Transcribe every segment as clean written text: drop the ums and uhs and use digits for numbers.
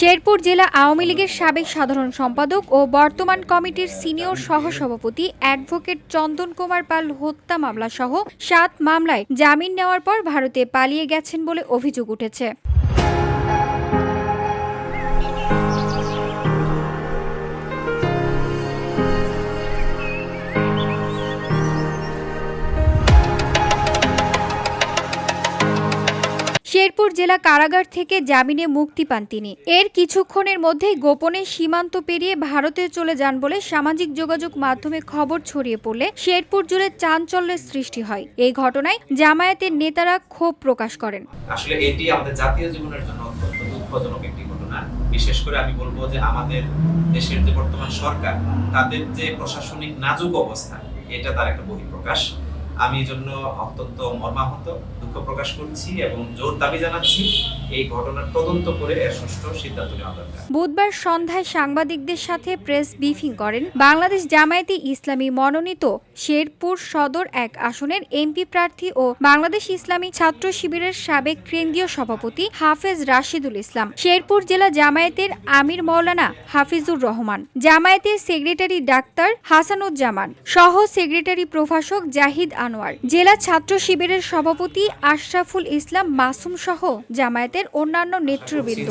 শেরপুর জেলা আওয়ামী লীগের সাবেক সাধারণ সম্পাদক ও বর্তমান কমিটির সিনিয়র সহসভাপতি অ্যাডভোকেট চন্দন কুমার পাল হত্যা মামলাসহ ৭ মামলায় জামিন নেওয়ার পর ভারতে পালিয়ে গেছেন বলে অভিযোগ উঠেছে। শেরপুর জেলা কারাগার থেকে জামিনে মুক্তি পান তিনি। এর কিছুক্ষণের মধ্যেই গোপনে সীমান্ত পেরিয়ে ভারতে চলে যান বলে সামাজিক যোগাযোগ মাধ্যমে খবর ছড়িয়ে পড়লে শেরপুর জুড়ে চাঞ্চল্যের সৃষ্টি হয়। এই ঘটনায় জামায়াতের নেতারা ক্ষোভ প্রকাশ করেন। আসলে এটি আমাদের জাতীয় জীবনের জন্য অত্যন্ত দুঃখজনক একটি ঘটনা। বিশেষ করে আমি বলবো যে আমাদের দেশের যে বর্তমান সরকার, তাদের যে প্রশাসনিক নাজুক অবস্থা, এটা তার একটা বহিঃপ্রকাশ। আমি এই জন্য অত্যন্ত মর্মাহত, দুঃখ প্রকাশ করছি এবং জোর দাবি জানাচ্ছি এই ঘটনার তদন্ত করে এর সুষ্ঠু সিদ্ধান্ত নেওয়া দরকার। বুধবার সন্ধ্যায় সাংবাদিকদের সাথে প্রেস ব্রিফিং করেন বাংলাদেশ জামায়াতে ইসলামী মনোনীত শেরপুর সদর ১ আসনের এমপি প্রার্থী ও বাংলাদেশ ইসলামী ছাত্র শিবিরের সাবেক কেন্দ্রীয় সভাপতি হাফেজ রাশিদুল ইসলাম, শেরপুর জেলা জামায়াতের আমির মাওলানা হাফিজুর রহমান, জামায়াতের সেক্রেটারি ডাক্তার হাসানুজ্জামান সহ সেক্রেটারি প্রভাষক জাহিদ আনোয়ার, জেলা ছাত্র শিবিরের সভাপতি আশরাফুল ইসলাম মাসুম সহ জামায়াতের অন্যান্য নেতৃবৃন্দ।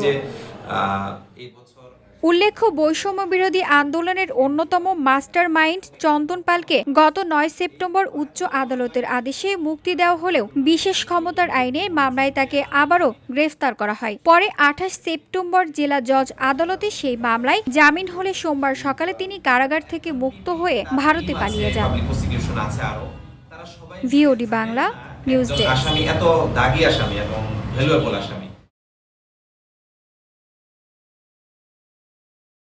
উল্লেখ্য, বৈষম্য বিরোধী আন্দোলনের অন্যতম মাস্টার মাইন্ড চন্দন পালকে গত ৯ সেপ্টেম্বর উচ্চ আদালতের আদেশে মুক্তি দেওয়া হলেও বিশেষ ক্ষমতার আইনে মামলায় তাকে আবারও গ্রেফতার করা হয়। পরে ২৮ সেপ্টেম্বর জেলা জজ আদালতে সেই মামলায় জামিন হলে সোমবার সকালে তিনি কারাগার থেকে মুক্ত হয়ে ভারতে পালিয়ে যান। VOD Bangla news desk. আসামি এত দাগী আসামি এবং ভ্যালুয়েবল আসামি